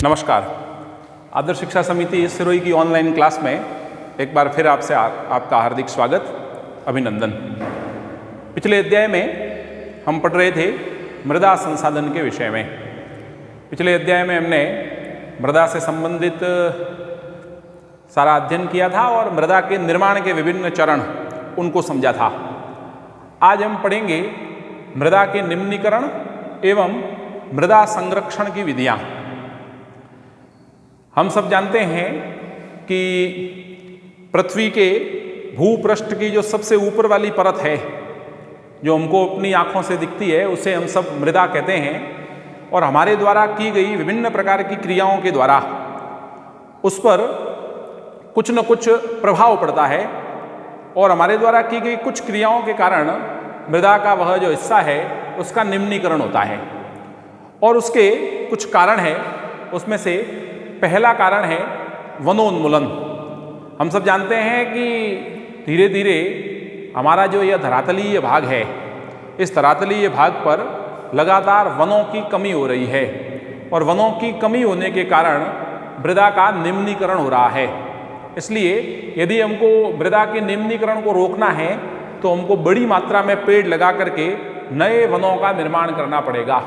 नमस्कार। आदर्श शिक्षा समिति सिरोही की ऑनलाइन क्लास में एक बार फिर आपसे आपका हार्दिक स्वागत, अभिनंदन। पिछले अध्याय में हम पढ़ रहे थे मृदा संसाधन के विषय में। पिछले अध्याय में हमने मृदा से संबंधित सारा अध्ययन किया था और मृदा के निर्माण के विभिन्न चरण उनको समझा था। आज हम पढ़ेंगे मृदा के निम्नीकरण एवं मृदा संरक्षण की विधियाँ। हम सब जानते हैं कि पृथ्वी के भूपृष्ठ की जो सबसे ऊपर वाली परत है, जो हमको अपनी आँखों से दिखती है, उसे हम सब मृदा कहते हैं। और हमारे द्वारा की गई विभिन्न प्रकार की क्रियाओं के द्वारा उस पर कुछ न कुछ प्रभाव पड़ता है और हमारे द्वारा की गई कुछ क्रियाओं के कारण मृदा का वह जो हिस्सा है उसका निम्नीकरण होता है। और उसके कुछ कारण हैं, उसमें से पहला कारण है वनोन्मूलन। हम सब जानते हैं कि धीरे धीरे हमारा जो यह धरातलीय भाग है, इस धरातलीय भाग पर लगातार वनों की कमी हो रही है और वनों की कमी होने के कारण मृदा का निम्नीकरण हो रहा है। इसलिए यदि हमको मृदा के निम्नीकरण को रोकना है तो हमको बड़ी मात्रा में पेड़ लगा करके नए वनों का निर्माण करना पड़ेगा।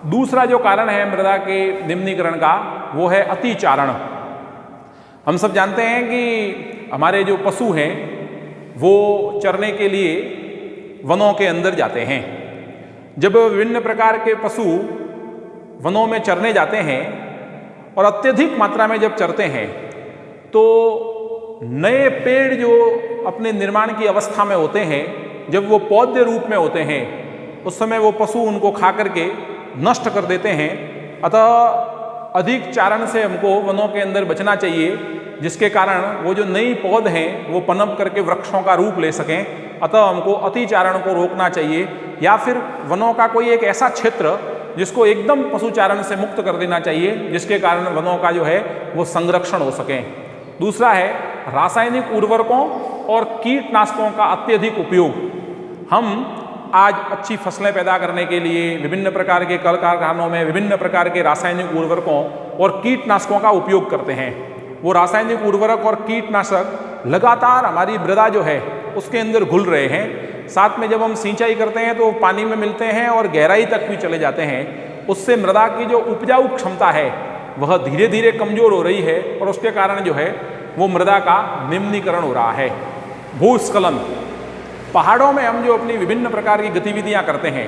दूसरा जो कारण है मृदा के निम्नीकरण का, वो है अतिचारण। हम सब जानते हैं कि हमारे जो पशु हैं वो चरने के लिए वनों के अंदर जाते हैं। जब विभिन्न प्रकार के पशु वनों में चरने जाते हैं और अत्यधिक मात्रा में जब चरते हैं तो नए पेड़ जो अपने निर्माण की अवस्था में होते हैं, जब वो पौधे रूप में होते हैं, उस समय वो पशु उनको खा करके नष्ट कर देते हैं। अतः अधिक चारण से हमको वनों के अंदर बचना चाहिए, जिसके कारण वो जो नई पौध हैं वो पनप करके वृक्षों का रूप ले सकें। अतः हमको अतिचारण को रोकना चाहिए या फिर वनों का कोई एक ऐसा क्षेत्र जिसको एकदम पशुचारण से मुक्त कर देना चाहिए, जिसके कारण वनों का जो है वो संरक्षण हो सके। दूसरा है रासायनिक उर्वरकों और कीटनाशकों का अत्यधिक उपयोग। हम आज अच्छी फसलें पैदा करने के लिए विभिन्न प्रकार के कल कारखानों में विभिन्न प्रकार के रासायनिक उर्वरकों और कीटनाशकों का उपयोग करते हैं। वो रासायनिक उर्वरक और कीटनाशक लगातार हमारी मृदा जो है उसके अंदर घुल रहे हैं। साथ में जब हम सिंचाई करते हैं तो पानी में मिलते हैं और गहराई तक भी चले जाते हैं। उससे मृदा की जो उपजाऊ क्षमता है वह धीरे धीरे कमजोर हो रही है और उसके कारण जो है वो मृदा का निम्नीकरण हो रहा है। भूस्खलन, पहाड़ों में हम जो अपनी विभिन्न प्रकार की गतिविधियां करते हैं,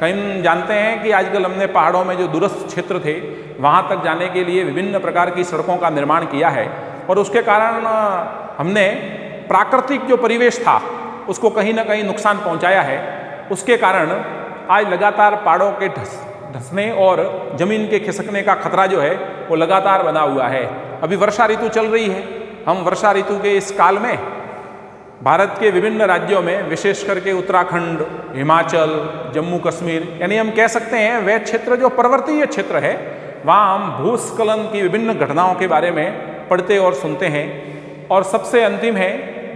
कहीं जानते हैं कि आजकल हमने पहाड़ों में जो दूरस्थ क्षेत्र थे वहां तक जाने के लिए विभिन्न प्रकार की सड़कों का निर्माण किया है और उसके कारण हमने प्राकृतिक जो परिवेश था उसको कहीं ना कहीं नुकसान पहुंचाया है। उसके कारण आज लगातार पहाड़ों के धंसने और जमीन के खिसकने का खतरा जो है वो लगातार बना हुआ है। अभी वर्षा ऋतु चल रही है। हम वर्षा ऋतु के इस काल में भारत के विभिन्न राज्यों में, विशेष करके उत्तराखंड, हिमाचल, जम्मू कश्मीर, यानी हम कह सकते हैं वह क्षेत्र जो पर्वतीय क्षेत्र है, वहाँ हम भूस्खलन की विभिन्न घटनाओं के बारे में पढ़ते और सुनते हैं। और सबसे अंतिम है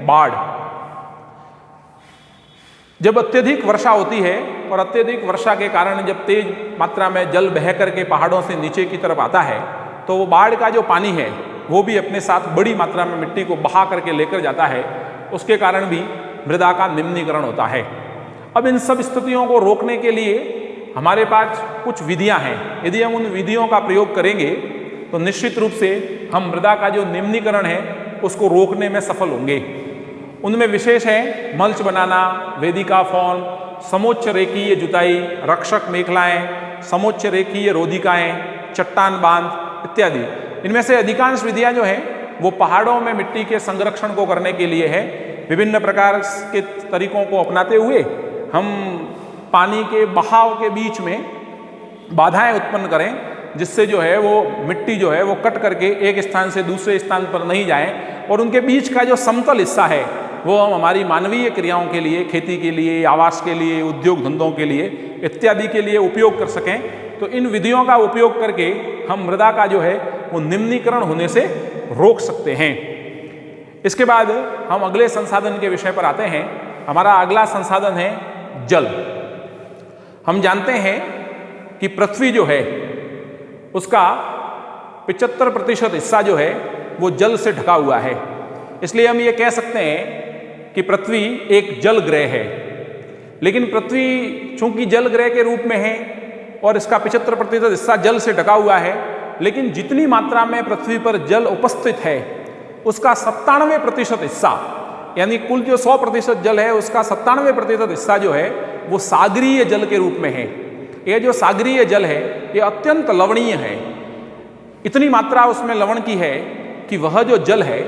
बाढ़। जब अत्यधिक वर्षा होती है और अत्यधिक वर्षा के कारण जब तेज मात्रा में जल बह करके पहाड़ों से नीचे की तरफ आता है तो वो बाढ़ का जो पानी है वो भी अपने साथ बड़ी मात्रा में मिट्टी को बहा करके लेकर जाता है। उसके कारण भी मृदा का निम्नीकरण होता है। अब इन सब स्थितियों को रोकने के लिए हमारे पास कुछ विधियां हैं। यदि हम उन विधियों का प्रयोग करेंगे तो निश्चित रूप से हम मृदा का जो निम्नीकरण है उसको रोकने में सफल होंगे। उनमें विशेष है मल्च बनाना, वेदिका फॉर्म, समोच्च रेखीय जुताई, रक्षक मेखलाएं, समोच्च रेखीय रोधिकाएं, चट्टान बांध इत्यादि। इनमें से अधिकांश विधियां जो हैं वो पहाड़ों में मिट्टी के संरक्षण को करने के लिए है। विभिन्न प्रकार के तरीकों को अपनाते हुए हम पानी के बहाव के बीच में बाधाएं उत्पन्न करें, जिससे जो है वो मिट्टी जो है वो कट करके एक स्थान से दूसरे स्थान पर नहीं जाए और उनके बीच का जो समतल हिस्सा है वो हम हमारी मानवीय क्रियाओं के लिए, खेती के लिए, आवास के लिए, उद्योग धंधों के लिए इत्यादि के लिए उपयोग कर सकें। तो इन विधियों का उपयोग करके हम मृदा का जो है वो निम्नीकरण होने से रोक सकते हैं। इसके बाद हम अगले संसाधन के विषय पर आते हैं। हमारा अगला संसाधन है जल। हम जानते हैं कि पृथ्वी जो है उसका 75% हिस्सा जो है वो जल से ढका हुआ है। इसलिए हम ये कह सकते हैं कि पृथ्वी एक जल ग्रह है। लेकिन पृथ्वी चूंकि जल ग्रह के रूप में है और इसका 75% हिस्सा जल से ढका हुआ है, लेकिन जितनी मात्रा में पृथ्वी पर जल उपस्थित है उसका 97% हिस्सा, यानी कुल जो 100% जल है उसका 97% हिस्सा जो है वो सागरीय जल के रूप में है। यह जो सागरीय जल है ये अत्यंत लवणीय है। इतनी मात्रा उसमें लवण की है कि वह जो जल है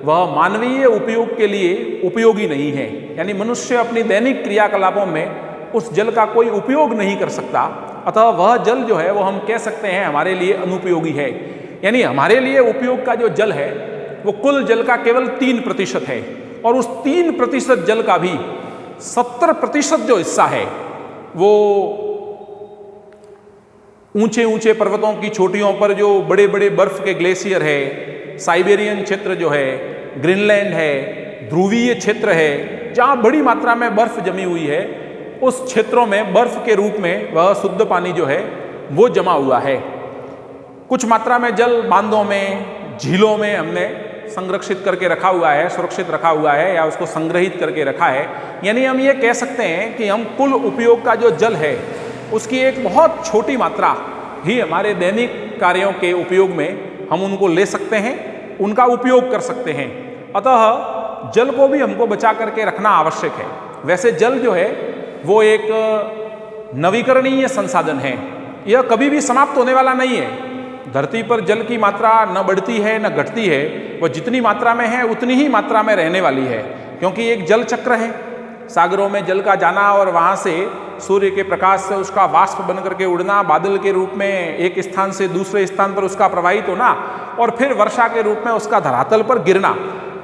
वह मानवीय उपयोग के लिए उपयोगी नहीं है, यानी मनुष्य अपनी दैनिक क्रियाकलापों में उस जल का कोई उपयोग नहीं कर सकता। अतः वह जल जो है वो हम कह सकते हैं हमारे लिए अनुपयोगी है। यानी हमारे लिए उपयोग का जो जल है वो कुल जल का केवल 3% है, और उस 3% जल का भी 70% जो हिस्सा है वो ऊंचे ऊंचे पर्वतों की चोटियों पर जो बड़े बड़े बर्फ के ग्लेशियर है, साइबेरियन क्षेत्र जो है, ग्रीनलैंड है, ध्रुवीय क्षेत्र है, जहाँ बड़ी मात्रा में बर्फ जमी हुई है, उस क्षेत्रों में बर्फ के रूप में वह शुद्ध पानी जो है वो जमा हुआ है। कुछ मात्रा में जल बांधों में, झीलों में हमने संरक्षित करके रखा हुआ है, सुरक्षित रखा हुआ है, या उसको संग्रहित करके रखा है। यानी हम ये कह सकते हैं कि हम कुल उपयोग का जो जल है उसकी एक बहुत छोटी मात्रा ही हमारे दैनिक कार्यों के उपयोग में हम उनको ले सकते हैं, उनका उपयोग कर सकते हैं। अतः जल को भी हमको बचा करके रखना आवश्यक है। वैसे जल जो है वो एक नवीकरणीय संसाधन है, यह कभी भी समाप्त होने वाला नहीं है। धरती पर जल की मात्रा न बढ़ती है न घटती है, वह जितनी मात्रा में है उतनी ही मात्रा में रहने वाली है, क्योंकि एक जल चक्र है। सागरों में जल का जाना और वहाँ से सूर्य के प्रकाश से उसका वाष्प बन करके उड़ना, बादल के रूप में एक स्थान से दूसरे स्थान पर उसका प्रवाहित होना, और फिर वर्षा के रूप में उसका धरातल पर गिरना,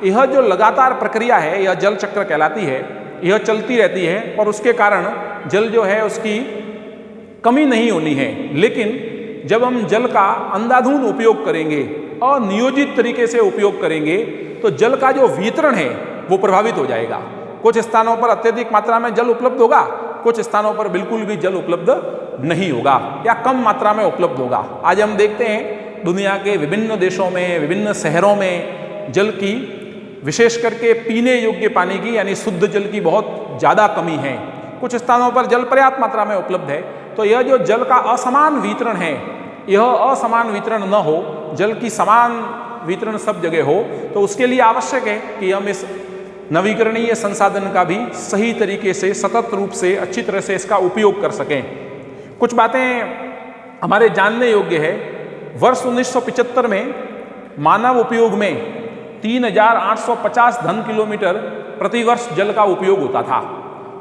यह जो लगातार प्रक्रिया है यह जल चक्र कहलाती है। यह चलती रहती है और उसके कारण जल जो है उसकी कमी नहीं होनी है। लेकिन जब हम जल का अंधाधुंध उपयोग करेंगे, अनियोजित तरीके से उपयोग करेंगे, तो जल का जो वितरण है वो प्रभावित हो जाएगा। कुछ स्थानों पर अत्यधिक मात्रा में जल उपलब्ध होगा, कुछ स्थानों पर बिल्कुल भी जल उपलब्ध नहीं होगा या कम मात्रा में उपलब्ध होगा। आज हम देखते हैं दुनिया के विभिन्न देशों में, विभिन्न शहरों में जल की, विशेष करके पीने योग्य पानी की यानी शुद्ध जल की बहुत ज़्यादा कमी है। कुछ स्थानों पर जल पर्याप्त मात्रा में उपलब्ध है। तो यह जो जल का असमान वितरण है, यह असमान वितरण न हो, जल की समान वितरण सब जगह हो, तो उसके लिए आवश्यक है कि हम इस नवीकरणीय संसाधन का भी सही तरीके से, सतत रूप से, अच्छी तरह से इसका उपयोग कर सकें। कुछ बातें हमारे जानने योग्य है। वर्ष 1975 में मानव उपयोग में 3850 घन किलोमीटर प्रतिवर्ष जल का उपयोग होता था,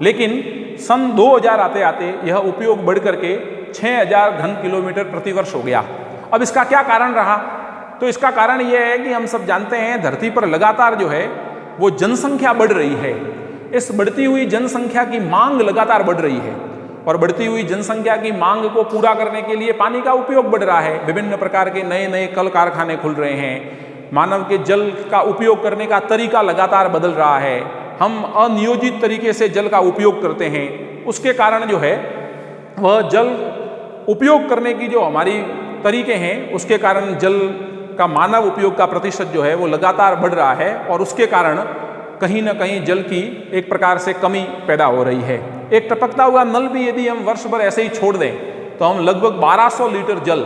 लेकिन सन 2000 आते आते यह उपयोग बढ़ करके 6000 घन किलोमीटर प्रतिवर्ष हो गया। अब इसका क्या कारण रहा? तो इसका कारण यह है कि हम सब जानते हैं धरती पर लगातार जो है वो जनसंख्या बढ़ रही है। इस बढ़ती हुई जनसंख्या की मांग लगातार बढ़ रही है, और बढ़ती हुई जनसंख्या की मांग को पूरा करने के लिए पानी का उपयोग बढ़ रहा है। विभिन्न प्रकार के नए नए कल कारखाने खुल रहे हैं। मानव के जल का उपयोग करने का तरीका लगातार बदल रहा है। हम अनियोजित तरीके से जल का उपयोग करते हैं। उसके कारण जो है वह जल उपयोग करने की जो हमारी तरीके हैं, उसके कारण जल का मानव उपयोग का प्रतिशत जो है वो लगातार बढ़ रहा है, और उसके कारण कहीं ना कहीं जल की एक प्रकार से कमी पैदा हो रही है। एक टपकता हुआ नल भी यदि हम वर्ष भर ऐसे ही छोड़ दें तो हम लगभग 1200 लीटर जल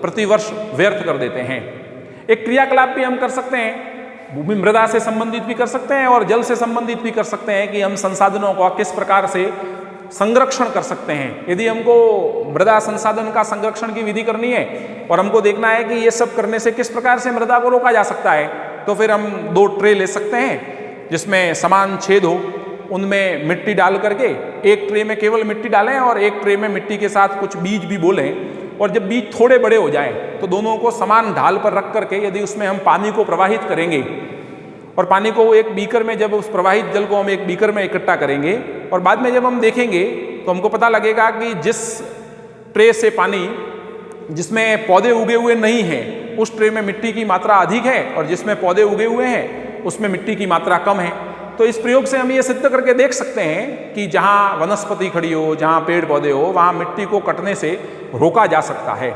प्रतिवर्ष व्यर्थ कर देते हैं। एक क्रियाकलाप भी हम कर सकते हैं, भूमि मृदा से संबंधित भी कर सकते हैं और जल से संबंधित भी कर सकते हैं कि हम संसाधनों का किस प्रकार से संरक्षण कर सकते हैं। यदि हमको मृदा संसाधन का संरक्षण की विधि करनी है और हमको देखना है कि ये सब करने से किस प्रकार से मृदा को रोका जा सकता है, तो फिर हम 2 ट्रे ले सकते हैं जिसमें समान छेद हो, उनमें मिट्टी डाल करके एक ट्रे में केवल मिट्टी डालें और एक ट्रे में मिट्टी के साथ कुछ बीज भी बोलें, और जब बीज थोड़े बड़े हो जाएं तो दोनों को समान ढाल पर रख करके यदि उसमें हम पानी को प्रवाहित करेंगे, और पानी को एक बीकर में, जब उस प्रवाहित जल को हम एक बीकर में इकट्ठा करेंगे और बाद में जब हम देखेंगे तो हमको पता लगेगा कि जिस ट्रे से पानी जिसमें पौधे उगे हुए नहीं हैं उस ट्रे में मिट्टी की मात्रा अधिक है, और जिसमें पौधे उगे हुए हैं उसमें मिट्टी की मात्रा कम है। तो इस प्रयोग से हम ये सिद्ध करके देख सकते हैं कि जहाँ वनस्पति खड़ी हो, जहाँ पेड़ पौधे हो, वहाँ मिट्टी को कटने से रोका जा सकता है।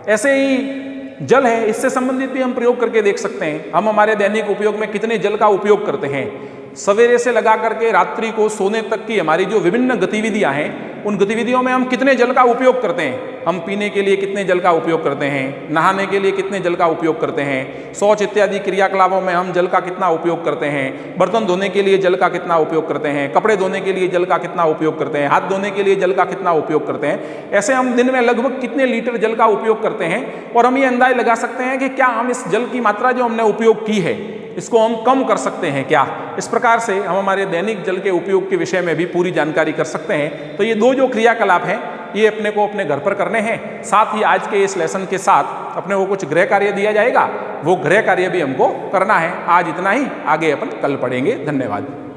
ऐसे ही जल है, इससे संबंधित भी हम प्रयोग करके देख सकते हैं। हम हमारे दैनिक उपयोग में कितने जल का उपयोग करते हैं। सवेरे से लगा करके रात्रि को सोने तक की हमारी जो विभिन्न गतिविधियां हैं, उन गतिविधियों में हम कितने जल का उपयोग करते हैं। हम पीने के लिए कितने जल का उपयोग करते हैं, नहाने के लिए कितने जल का उपयोग करते हैं, शौच इत्यादि क्रियाकलापों में हम जल का कितना उपयोग करते हैं, बर्तन धोने के लिए जल का कितना उपयोग करते हैं, कपड़े धोने के लिए जल का कितना उपयोग करते हैं, हाथ धोने के लिए जल का कितना उपयोग करते हैं। ऐसे हम दिन में लगभग कितने लीटर जल का उपयोग करते हैं, और हम ये अंदाज लगा सकते हैं कि क्या हम इस जल की मात्रा जो हमने उपयोग की है इसको हम कम कर सकते हैं क्या। इस प्रकार से हम हमारे दैनिक जल के उपयोग के विषय में भी पूरी जानकारी कर सकते हैं। तो ये दो जो क्रियाकलाप हैं ये अपने को अपने घर पर करने हैं। साथ ही आज के इस लेसन के साथ अपने को कुछ गृह कार्य दिया जाएगा, वो गृह कार्य भी हमको करना है। आज इतना ही, आगे अपन कल पढ़ेंगे। धन्यवाद।